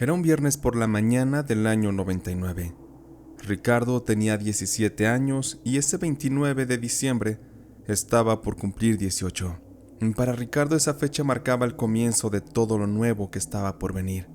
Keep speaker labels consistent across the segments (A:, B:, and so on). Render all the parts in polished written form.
A: Era un viernes por la mañana del año 99. Ricardo tenía 17 años y ese 29 de diciembre estaba por cumplir 18. Para Ricardo esa fecha marcaba el comienzo de todo lo nuevo que estaba por venir.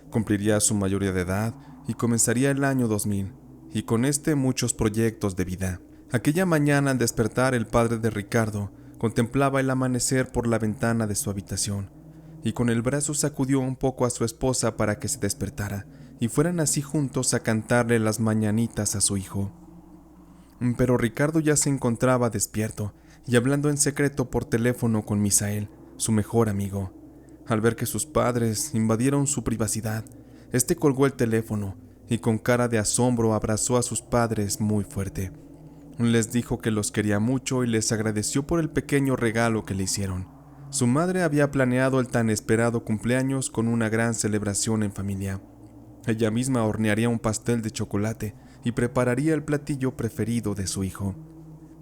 A: Cumpliría su mayoría de edad y comenzaría el año 2000, y con este muchos proyectos de vida. Aquella mañana al despertar el padre de Ricardo contemplaba el amanecer por la ventana de su habitación, y con el brazo sacudió un poco a su esposa para que se despertara, y fueran así juntos a cantarle las mañanitas a su hijo. Pero Ricardo ya se encontraba despierto y hablando en secreto por teléfono con Misael, su mejor amigo. Al ver que sus padres invadieron su privacidad, este colgó el teléfono y con cara de asombro abrazó a sus padres muy fuerte. Les dijo que los quería mucho y les agradeció por el pequeño regalo que le hicieron. Su madre había planeado el tan esperado cumpleaños con una gran celebración en familia. Ella misma hornearía un pastel de chocolate y prepararía el platillo preferido de su hijo.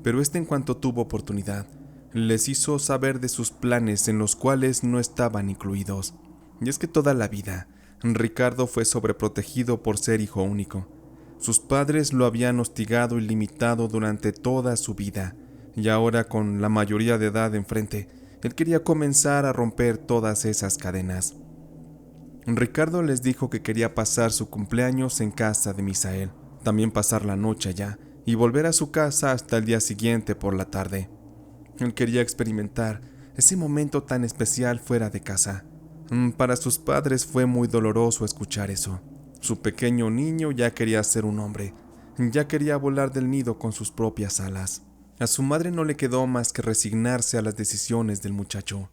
A: Pero en cuanto tuvo oportunidad, les hizo saber de sus planes en los cuales no estaban incluidos. Y es que toda la vida, Ricardo fue sobreprotegido por ser hijo único. Sus padres lo habían hostigado y limitado durante toda su vida, y ahora con la mayoría de edad enfrente, él quería comenzar a romper todas esas cadenas. Ricardo les dijo que quería pasar su cumpleaños en casa de Misael, también pasar la noche allá y volver a su casa hasta el día siguiente por la tarde. Él quería experimentar ese momento tan especial fuera de casa. Para sus padres fue muy doloroso escuchar eso. Su pequeño niño ya quería ser un hombre, ya quería volar del nido con sus propias alas. A su madre no le quedó más que resignarse a las decisiones del muchacho,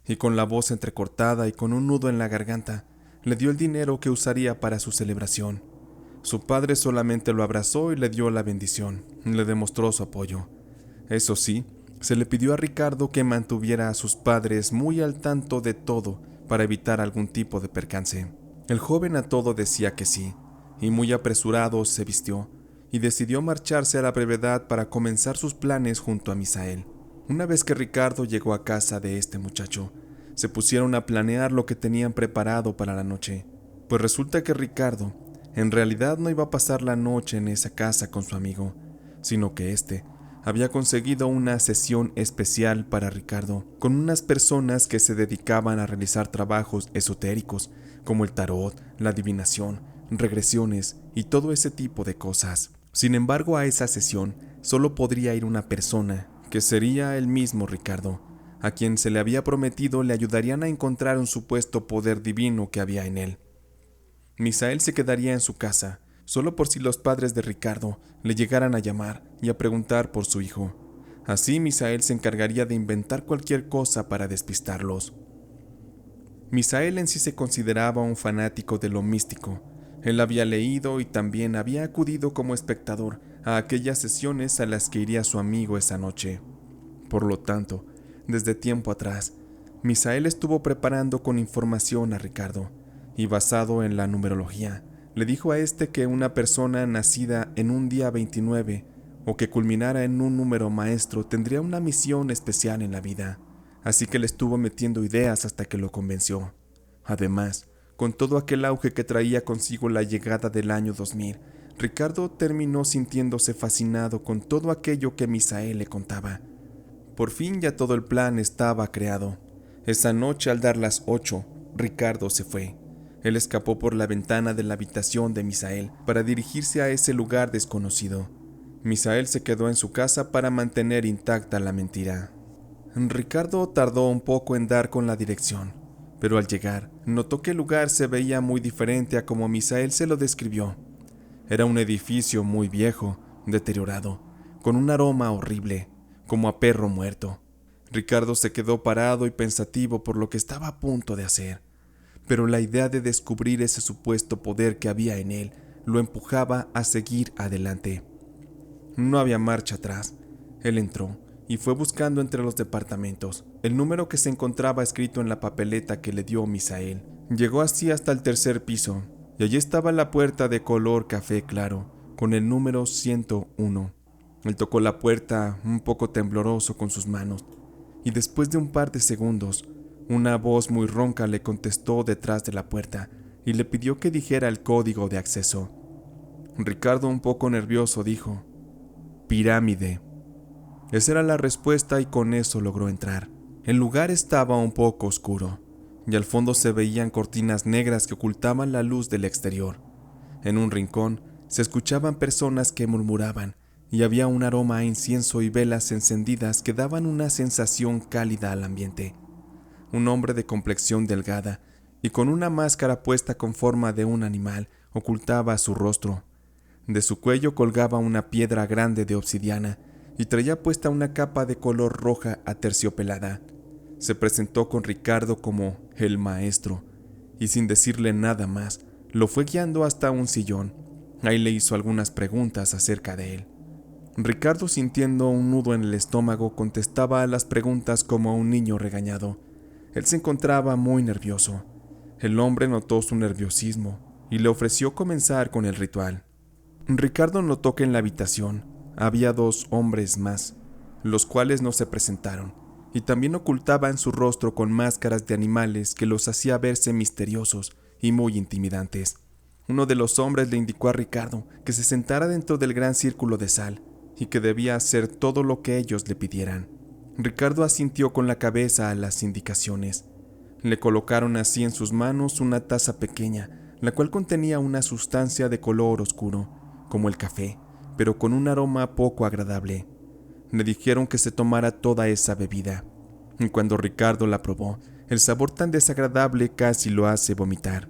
A: y con la voz entrecortada y con un nudo en la garganta, le dio el dinero que usaría para su celebración. Su padre solamente lo abrazó y le dio la bendición, le demostró su apoyo. Eso sí, se le pidió a Ricardo que mantuviera a sus padres muy al tanto de todo para evitar algún tipo de percance. El joven a todo decía que sí, y muy apresurado se vistió, y decidió marcharse a la brevedad para comenzar sus planes junto a Misael. Una vez que Ricardo llegó a casa de este muchacho, se pusieron a planear lo que tenían preparado para la noche. Pues resulta que Ricardo, en realidad no iba a pasar la noche en esa casa con su amigo, sino que había conseguido una sesión especial para Ricardo, con unas personas que se dedicaban a realizar trabajos esotéricos, como el tarot, la adivinación, regresiones y todo ese tipo de cosas. Sin embargo, a esa sesión solo podría ir una persona, que sería el mismo Ricardo, a quien se le había prometido le ayudarían a encontrar un supuesto poder divino que había en él. Misael se quedaría en su casa, solo por si los padres de Ricardo le llegaran a llamar y a preguntar por su hijo. Así Misael se encargaría de inventar cualquier cosa para despistarlos. Misael en sí se consideraba un fanático de lo místico. Él había leído y también había acudido como espectador a aquellas sesiones a las que iría su amigo esa noche. Por lo tanto, desde tiempo atrás, Misael estuvo preparando con información a Ricardo, y basado en la numerología, le dijo a que una persona nacida en un día 29 o que culminara en un número maestro tendría una misión especial en la vida, así que le estuvo metiendo ideas hasta que lo convenció. Además, con todo aquel auge que traía consigo la llegada del año 2000, Ricardo terminó sintiéndose fascinado con todo aquello que Misael le contaba. Por fin ya todo el plan estaba creado. Esa noche al dar las 8, Ricardo se fue. Él escapó por la ventana de la habitación de Misael para dirigirse a ese lugar desconocido. Misael se quedó en su casa para mantener intacta la mentira. Ricardo tardó un poco en dar con la dirección, pero al llegar, notó que el lugar se veía muy diferente a como Misael se lo describió. Era un edificio muy viejo, deteriorado, con un aroma horrible, como a perro muerto. Ricardo se quedó parado y pensativo por lo que estaba a punto de hacer, pero la idea de descubrir ese supuesto poder que había en él lo empujaba a seguir adelante. No había marcha atrás. Él entró y fue buscando entre los departamentos el número que se encontraba escrito en la papeleta que le dio Misael. Llegó así hasta el tercer piso, y allí estaba la puerta de color café claro, con el número 101. Él tocó la puerta un poco tembloroso con sus manos, y después de un par de segundos, una voz muy ronca le contestó detrás de la puerta, y le pidió que dijera el código de acceso. Ricardo, un poco nervioso, dijo: «Pirámide». Esa era la respuesta y con eso logró entrar. El lugar estaba un poco oscuro y al fondo se veían cortinas negras que ocultaban la luz del exterior. En un rincón se escuchaban personas que murmuraban y había un aroma a incienso y velas encendidas que daban una sensación cálida al ambiente. Un hombre de complexión delgada y con una máscara puesta con forma de un animal ocultaba su rostro. De su cuello colgaba una piedra grande de obsidiana y traía puesta una capa de color roja aterciopelada. Se presentó con Ricardo como el maestro y sin decirle nada más, lo fue guiando hasta un sillón. Ahí le hizo algunas preguntas acerca de él. Ricardo, sintiendo un nudo en el estómago, contestaba a las preguntas como un niño regañado. Él se encontraba muy nervioso. El hombre notó su nerviosismo y le ofreció comenzar con el ritual. Ricardo notó que en la habitación había 2 hombres más, los cuales no se presentaron, y también ocultaban su rostro con máscaras de animales que los hacía verse misteriosos y muy intimidantes. Uno de los hombres le indicó a Ricardo que se sentara dentro del gran círculo de sal y que debía hacer todo lo que ellos le pidieran. Ricardo asintió con la cabeza a las indicaciones. Le colocaron así en sus manos una taza pequeña, la cual contenía una sustancia de color oscuro, como el café, pero con un aroma poco agradable. Le dijeron que se tomara toda esa bebida, y cuando Ricardo la probó, el sabor tan desagradable casi lo hace vomitar.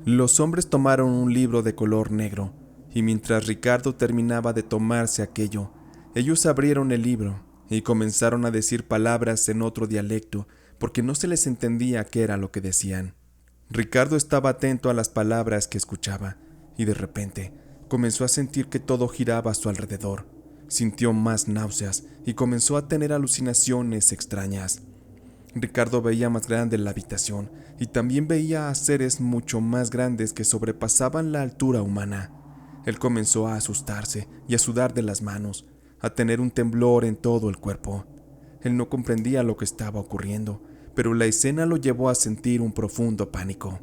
A: Los hombres tomaron un libro de color negro, y mientras Ricardo terminaba de tomarse aquello, ellos abrieron el libro y comenzaron a decir palabras en otro dialecto porque no se les entendía qué era lo que decían. Ricardo estaba atento a las palabras que escuchaba, y de repente comenzó a sentir que todo giraba a su alrededor. Sintió más náuseas y comenzó a tener alucinaciones extrañas. Ricardo veía más grande la habitación y también veía a seres mucho más grandes que sobrepasaban la altura humana. Él comenzó a asustarse y a sudar de las manos, a tener un temblor en todo el cuerpo. Él no comprendía lo que estaba ocurriendo, pero la escena lo llevó a sentir un profundo pánico.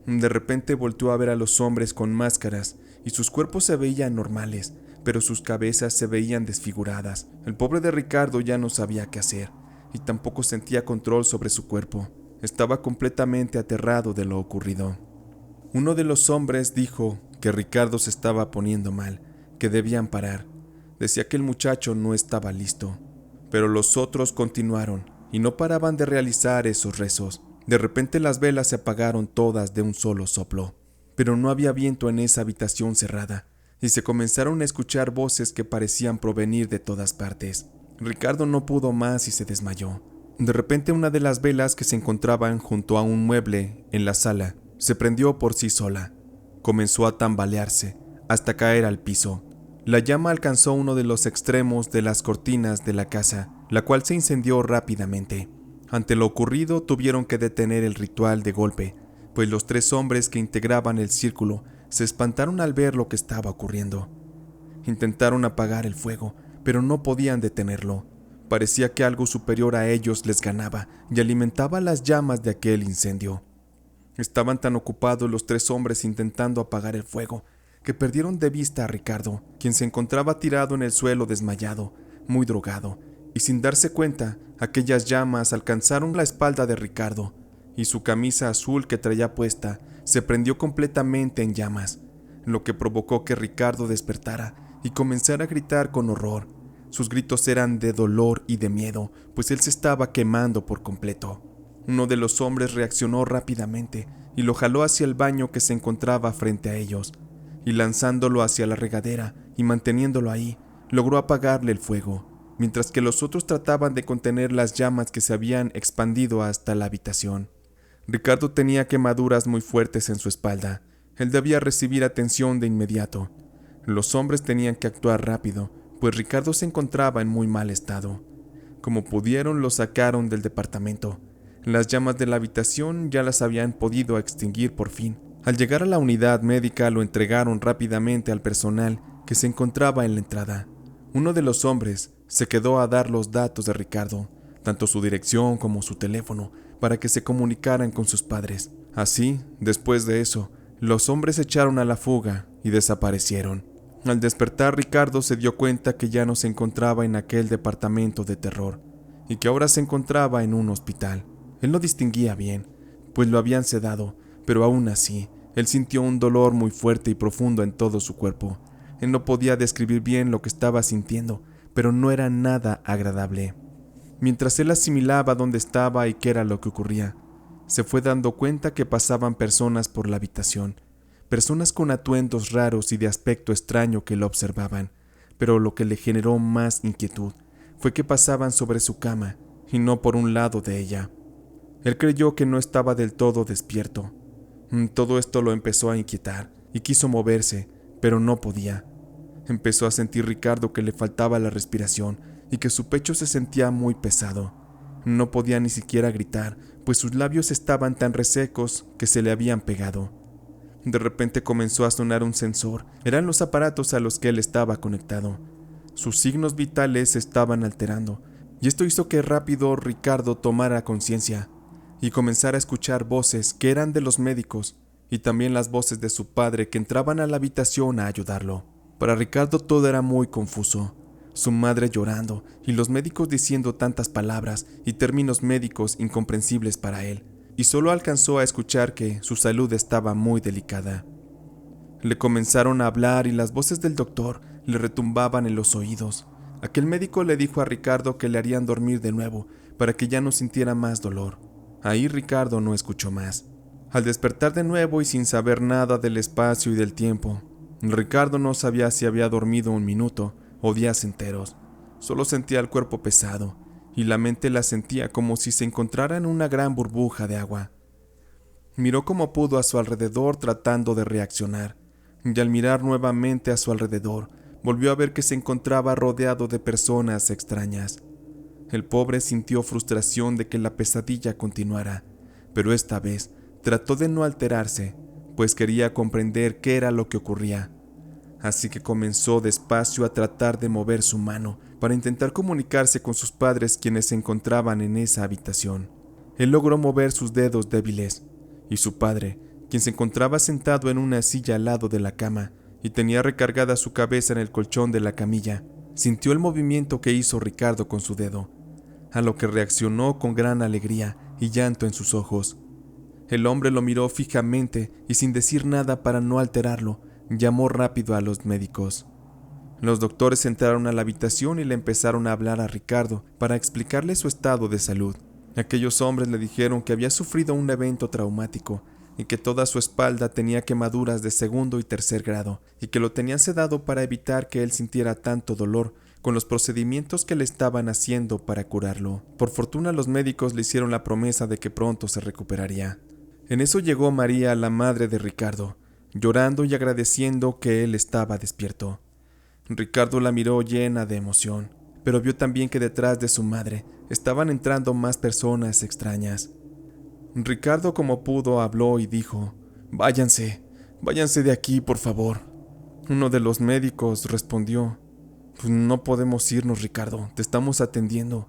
A: De repente volteó a ver a los hombres con máscaras y sus cuerpos se veían normales, pero sus cabezas se veían desfiguradas. El pobre de Ricardo ya no sabía qué hacer y tampoco sentía control sobre su cuerpo. Estaba completamente aterrado de lo ocurrido. Uno de los hombres dijo que Ricardo se estaba poniendo mal, que debían parar. Decía que el muchacho no estaba listo, pero los otros continuaron y no paraban de realizar esos rezos. De repente las velas se apagaron todas de un solo soplo, pero no había viento en esa habitación cerrada y se comenzaron a escuchar voces que parecían provenir de todas partes. Ricardo no pudo más y se desmayó. De repente una de las velas que se encontraban junto a un mueble en la sala se prendió por sí sola. Comenzó a tambalearse hasta caer al piso. La llama alcanzó uno de los extremos de las cortinas de la casa, la cual se incendió rápidamente. Ante lo ocurrido tuvieron que detener el ritual de golpe, pues los 3 hombres que integraban el círculo se espantaron al ver lo que estaba ocurriendo. Intentaron apagar el fuego, pero no podían detenerlo. Parecía que algo superior a ellos les ganaba y alimentaba las llamas de aquel incendio. Estaban tan ocupados los 3 hombres intentando apagar el fuego que perdieron de vista a Ricardo, quien se encontraba tirado en el suelo desmayado, muy drogado, y sin darse cuenta, aquellas llamas alcanzaron la espalda de Ricardo, y su camisa azul que traía puesta se prendió completamente en llamas, lo que provocó que Ricardo despertara y comenzara a gritar con horror. Sus gritos eran de dolor y de miedo, pues él se estaba quemando por completo. Uno de los hombres reaccionó rápidamente y lo jaló hacia el baño que se encontraba frente a ellos, y lanzándolo hacia la regadera y manteniéndolo ahí, logró apagarle el fuego, mientras que los otros trataban de contener las llamas que se habían expandido hasta la habitación. Ricardo tenía quemaduras muy fuertes en su espalda. Él debía recibir atención de inmediato. Los hombres tenían que actuar rápido, pues Ricardo se encontraba en muy mal estado. Como pudieron, lo sacaron del departamento. Las llamas de la habitación ya las habían podido extinguir por fin. Al llegar a la unidad médica lo entregaron rápidamente al personal que se encontraba en la entrada. Uno de los hombres se quedó a dar los datos de Ricardo, tanto su dirección como su teléfono, para que se comunicaran con sus padres. Así, después de eso, Los hombres se echaron a la fuga y desaparecieron. Al despertar, Ricardo se dio cuenta que ya no se encontraba en aquel departamento de terror y que ahora se encontraba en un hospital. Él no distinguía bien, pues lo habían sedado, pero aún así, él sintió un dolor muy fuerte y profundo en todo su cuerpo. Él no podía describir bien lo que estaba sintiendo, pero no era nada agradable. Mientras él asimilaba dónde estaba y qué era lo que ocurría, se fue dando cuenta que pasaban personas por la habitación, personas con atuendos raros y de aspecto extraño que lo observaban, pero lo que le generó más inquietud fue que pasaban sobre su cama y no por un lado de ella. Él creyó que no estaba del todo despierto. Todo esto lo empezó a inquietar y quiso moverse, pero no podía. Empezó a sentir Ricardo que le faltaba la respiración y que su pecho se sentía muy pesado. No podía ni siquiera gritar, pues sus labios estaban tan resecos que se le habían pegado. De repente comenzó a sonar un sensor. Eran los aparatos a los que él estaba conectado. Sus signos vitales se estaban alterando, y esto hizo que rápido Ricardo tomara conciencia y comenzara a escuchar voces que eran de los médicos y también las voces de su padre que entraban a la habitación a ayudarlo. Para Ricardo todo era muy confuso. Su madre llorando y los médicos diciendo tantas palabras y términos médicos incomprensibles para él, y solo alcanzó a escuchar que su salud estaba muy delicada. Le comenzaron a hablar y las voces del doctor le retumbaban en los oídos. Aquel médico le dijo a Ricardo que le harían dormir de nuevo para que ya no sintiera más dolor. Ahí Ricardo no escuchó más. Al despertar de nuevo y sin saber nada del espacio y del tiempo, Ricardo no sabía si había dormido un minuto o días enteros. Solo sentía el cuerpo pesado y la mente la sentía como si se encontrara en una gran burbuja de agua. Miró como pudo a su alrededor tratando de reaccionar, y al mirar nuevamente a su alrededor, volvió a ver que se encontraba rodeado de personas extrañas. El pobre sintió frustración de que la pesadilla continuara, pero esta vez trató de no alterarse, pues quería comprender qué era lo que ocurría. Así que comenzó despacio a tratar de mover su mano para intentar comunicarse con sus padres, quienes se encontraban en esa habitación. Él logró mover sus dedos débiles, y su padre, quien se encontraba sentado en una silla al lado de la cama y tenía recargada su cabeza en el colchón de la camilla, sintió el movimiento que hizo Ricardo con su dedo, a lo que reaccionó con gran alegría y llanto en sus ojos. El hombre lo miró fijamente y sin decir nada para no alterarlo, llamó rápido a los médicos. Los doctores entraron a la habitación y le empezaron a hablar a Ricardo para explicarle su estado de salud. Aquellos hombres le dijeron que había sufrido un evento traumático y que toda su espalda tenía quemaduras de segundo y tercer grado y que lo tenían sedado para evitar que él sintiera tanto dolor con los procedimientos que le estaban haciendo para curarlo. Por fortuna los médicos le hicieron la promesa de que pronto se recuperaría. En eso llegó María, la madre de Ricardo, llorando y agradeciendo que él estaba despierto. Ricardo la miró llena de emoción, pero vio también que detrás de su madre estaban entrando más personas extrañas. Ricardo como pudo habló y dijo: váyanse de aquí, por favor. Uno de los médicos respondió: no podemos irnos, Ricardo, te estamos atendiendo.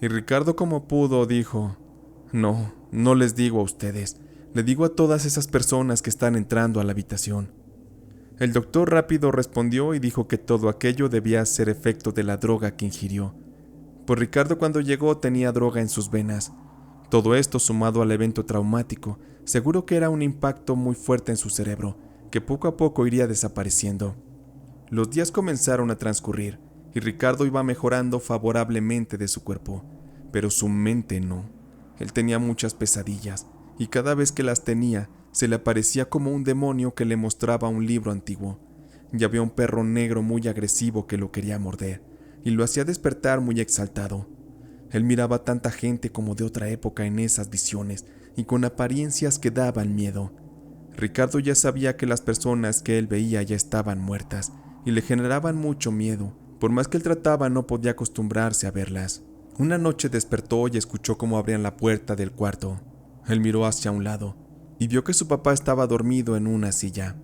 A: Y Ricardo como pudo dijo: no les digo a ustedes, le digo a todas esas personas que están entrando a la habitación. El doctor rápido respondió y dijo que todo aquello debía ser efecto de la droga que ingirió, pues Ricardo cuando llegó tenía droga en sus venas. Todo esto sumado al evento traumático, seguro que era un impacto muy fuerte en su cerebro, que poco a poco iría desapareciendo. Los días comenzaron a transcurrir y Ricardo iba mejorando favorablemente de su cuerpo, pero su mente no. Él tenía muchas pesadillas y cada vez que las tenía se le aparecía como un demonio que le mostraba un libro antiguo, y había un perro negro muy agresivo que lo quería morder y lo hacía despertar muy exaltado. Él miraba tanta gente como de otra época en esas visiones y con apariencias que daban miedo. Ricardo ya sabía que las personas que él veía ya estaban muertas y le generaban mucho miedo. Por más que él trataba, no podía acostumbrarse a verlas. Una noche despertó y escuchó cómo abrían la puerta del cuarto. Él miró hacia un lado y vio que su papá estaba dormido en una silla.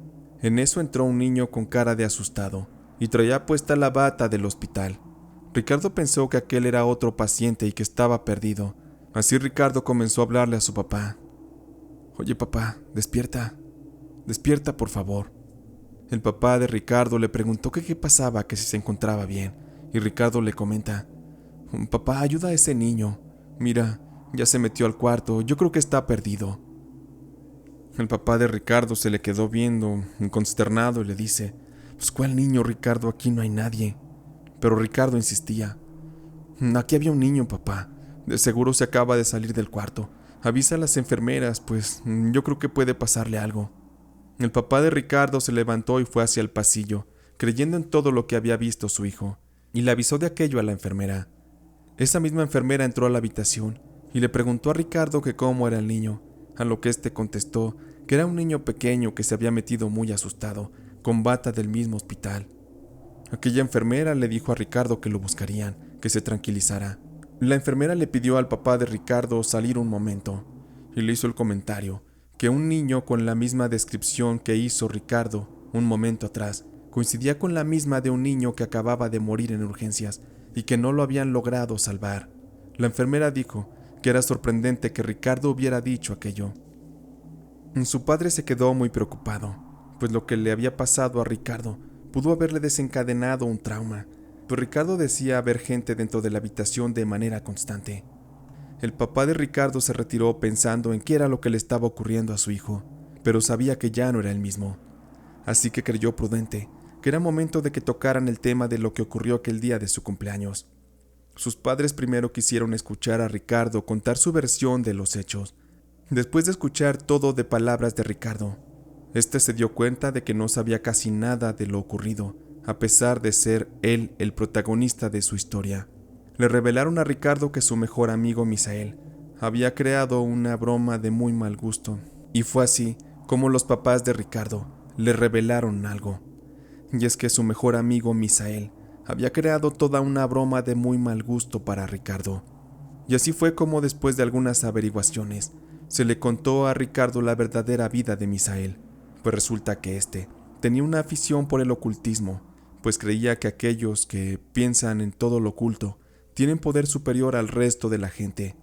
A: En eso entró un niño con cara de asustado y traía puesta la bata del hospital. Ricardo pensó que aquel era otro paciente y que estaba perdido. Así Ricardo comenzó a hablarle a su papá. Oye papá, despierta. Despierta, por favor. El papá de Ricardo le preguntó que qué pasaba, que si se encontraba bien, y Ricardo le comenta: papá, ayuda a ese niño. Mira, ya se metió al cuarto, yo creo que está perdido. El papá de Ricardo se le quedó viendo, consternado, y le dice: pues ¿cuál niño, Ricardo? Aquí no hay nadie. Pero Ricardo insistía: aquí había un niño, papá. De seguro se acaba de salir del cuarto. Avisa a las enfermeras, pues yo creo que puede pasarle algo. El papá de Ricardo se levantó y fue hacia el pasillo, creyendo en todo lo que había visto su hijo, y le avisó de aquello a la enfermera. Esa misma enfermera entró a la habitación y le preguntó a Ricardo que cómo era el niño, a lo que éste contestó que era un niño pequeño que se había metido muy asustado, con bata del mismo hospital. Aquella enfermera le dijo a Ricardo que lo buscarían, que se tranquilizara. La enfermera le pidió al papá de Ricardo salir un momento, y le hizo el comentario que un niño con la misma descripción que hizo Ricardo un momento atrás coincidía con la misma de un niño que acababa de morir en urgencias y que no lo habían logrado salvar. La enfermera dijo que era sorprendente que Ricardo hubiera dicho aquello. Su padre se quedó muy preocupado, pues lo que le había pasado a Ricardo pudo haberle desencadenado un trauma, pues Ricardo decía ver gente dentro de la habitación de manera constante. El papá de Ricardo se retiró pensando en qué era lo que le estaba ocurriendo a su hijo, pero sabía que ya no era el mismo. Así que creyó prudente que era momento de que tocaran el tema de lo que ocurrió aquel día de su cumpleaños. Sus padres primero quisieron escuchar a Ricardo contar su versión de los hechos. Después de escuchar todo de palabras de Ricardo, este se dio cuenta de que no sabía casi nada de lo ocurrido, a pesar de ser él el protagonista de su historia. Le revelaron a Ricardo que su mejor amigo Misael había creado una broma de muy mal gusto, y fue así como los papás de Ricardo le revelaron algo. Y es que su mejor amigo Misael había creado toda una broma de muy mal gusto para Ricardo. Y así fue como después de algunas averiguaciones se le contó a Ricardo la verdadera vida de Misael, pues resulta que éste tenía una afición por el ocultismo, pues creía que aquellos que piensan en todo lo oculto tienen poder superior al resto de la gente,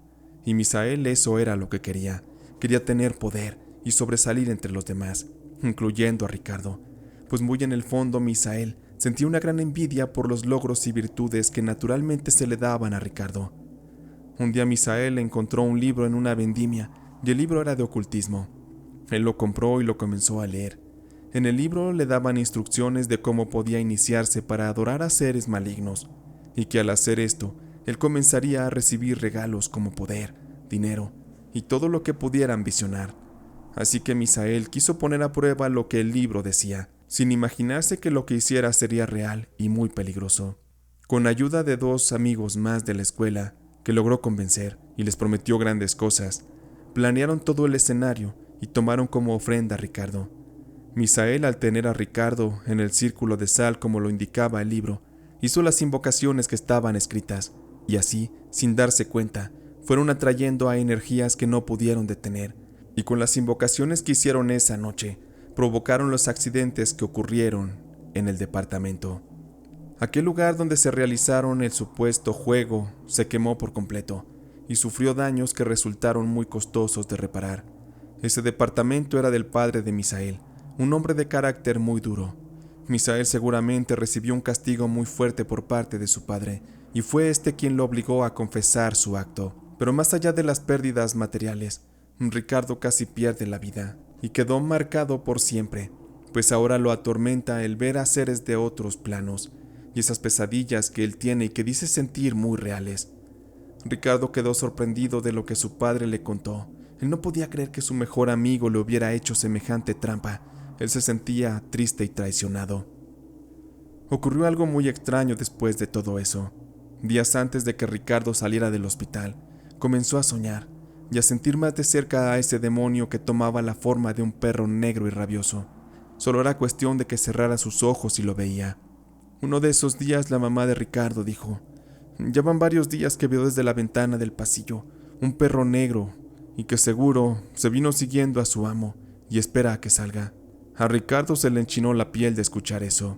A: y Misael eso era lo que quería tener poder y sobresalir entre los demás, incluyendo a Ricardo, pues muy en el fondo Misael sentía una gran envidia por los logros y virtudes que naturalmente se le daban a Ricardo. Un día Misael encontró un libro en una vendimia, y el libro era de ocultismo. Él lo compró y lo comenzó a leer. En el libro le daban instrucciones de cómo podía iniciarse para adorar a seres malignos, y que al hacer esto, él comenzaría a recibir regalos como poder, dinero y todo lo que pudiera ambicionar. Así que Misael quiso poner a prueba lo que el libro decía, sin imaginarse que lo que hiciera sería real y muy peligroso. Con ayuda de 2 amigos más de la escuela, que logró convencer y les prometió grandes cosas, planearon todo el escenario y tomaron como ofrenda a Ricardo. Misael, al tener a Ricardo en el círculo de sal como lo indicaba el libro, hizo las invocaciones que estaban escritas, y así, sin darse cuenta, fueron atrayendo a energías que no pudieron detener, y con las invocaciones que hicieron esa noche, provocaron los accidentes que ocurrieron en el departamento. Aquel lugar donde se realizaron el supuesto juego se quemó por completo y sufrió daños que resultaron muy costosos de reparar. Ese departamento era del padre de Misael, un hombre de carácter muy duro. Misael seguramente recibió un castigo muy fuerte por parte de su padre, y fue este quien lo obligó a confesar su acto. Pero más allá de las pérdidas materiales, Ricardo casi pierde la vida, y quedó marcado por siempre, pues ahora lo atormenta el ver a seres de otros planos, y esas pesadillas que él tiene y que dice sentir muy reales. Ricardo quedó sorprendido de lo que su padre le contó. Él no podía creer que su mejor amigo le hubiera hecho semejante trampa. Él se sentía triste y traicionado. Ocurrió algo muy extraño después de todo eso. Días antes de que Ricardo saliera del hospital, comenzó a soñar y a sentir más de cerca a ese demonio que tomaba la forma de un perro negro y rabioso. Solo era cuestión de que cerrara sus ojos y lo veía. Uno de esos días la mamá de Ricardo dijo: ya van varios días que veo desde la ventana del pasillo un perro negro y que seguro se vino siguiendo a su amo y espera a que salga. A Ricardo se le enchinó la piel de escuchar eso.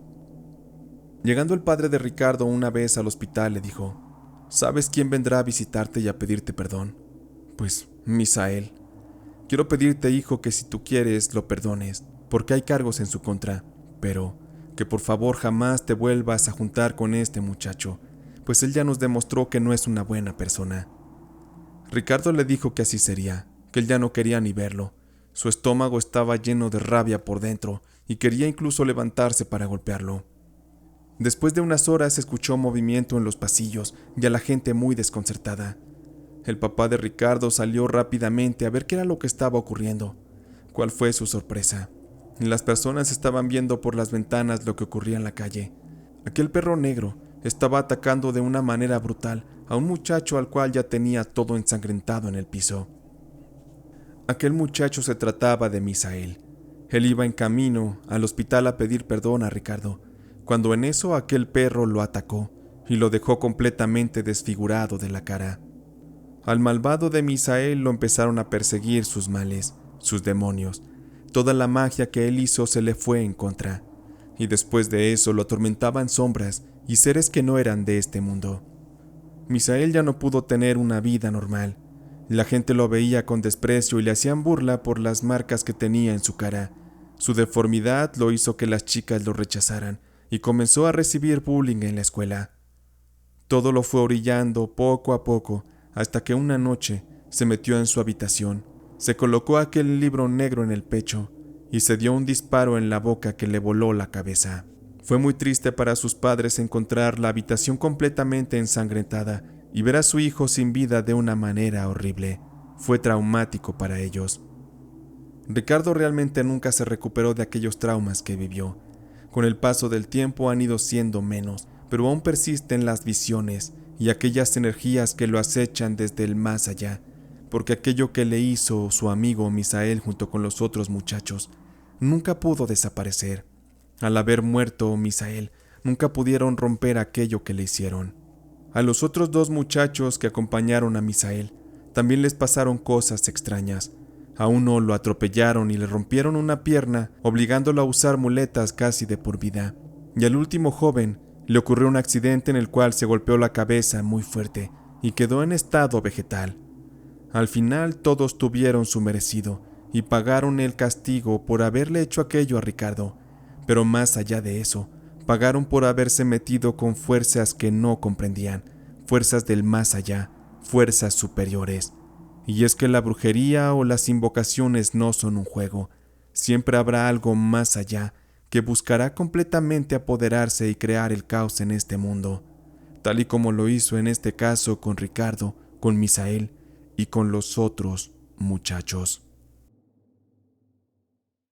A: Llegando el padre de Ricardo una vez al hospital le dijo: ¿sabes quién vendrá a visitarte y a pedirte perdón? Pues Misael. Quiero pedirte, hijo, que si tú quieres lo perdones, porque hay cargos en su contra, pero que por favor jamás te vuelvas a juntar con este muchacho, pues él ya nos demostró que no es una buena persona. Ricardo le dijo que así sería, que él ya no quería ni verlo. Su estómago estaba lleno de rabia por dentro y quería incluso levantarse para golpearlo. Después de unas horas se escuchó movimiento en los pasillos y a la gente muy desconcertada. El papá de Ricardo salió rápidamente a ver qué era lo que estaba ocurriendo. ¿Cuál fue su sorpresa? Las personas estaban viendo por las ventanas lo que ocurría en la calle. Aquel perro negro estaba atacando de una manera brutal a un muchacho al cual ya tenía todo ensangrentado en el piso. Aquel muchacho se trataba de Misael. Él iba en camino al hospital a pedir perdón a Ricardo, cuando en eso aquel perro lo atacó y lo dejó completamente desfigurado de la cara. Al malvado de Misael lo empezaron a perseguir sus males, sus demonios. Toda la magia que él hizo se le fue en contra, y después de eso lo atormentaban sombras y seres que no eran de este mundo. Misael ya no pudo tener una vida normal. La gente lo veía con desprecio y le hacían burla por las marcas que tenía en su cara. Su deformidad lo hizo que las chicas lo rechazaran y comenzó a recibir bullying en la escuela. Todo lo fue orillando poco a poco hasta que una noche se metió en su habitación, se colocó aquel libro negro en el pecho y se dio un disparo en la boca que le voló la cabeza. Fue muy triste para sus padres encontrar la habitación completamente ensangrentada y ver a su hijo sin vida de una manera horrible. Fue traumático para ellos. Ricardo realmente nunca se recuperó de aquellos traumas que vivió. Con el paso del tiempo han ido siendo menos, pero aún persisten las visiones y aquellas energías que lo acechan desde el más allá, porque aquello que le hizo su amigo Misael junto con los otros muchachos nunca pudo desaparecer. Al haber muerto Misael, nunca pudieron romper aquello que le hicieron. A los otros dos muchachos que acompañaron a Misael también les pasaron cosas extrañas. A uno lo atropellaron y le rompieron una pierna, obligándolo a usar muletas casi de por vida. Y al último joven le ocurrió un accidente en el cual se golpeó la cabeza muy fuerte y quedó en estado vegetal. Al final todos tuvieron su merecido y pagaron el castigo por haberle hecho aquello a Ricardo. Pero más allá de eso, pagaron por haberse metido con fuerzas que no comprendían, fuerzas del más allá, fuerzas superiores. Y es que la brujería o las invocaciones no son un juego. Siempre habrá algo más allá que buscará completamente apoderarse y crear el caos en este mundo, tal y como lo hizo en este caso con Ricardo, con Misael y con los otros muchachos.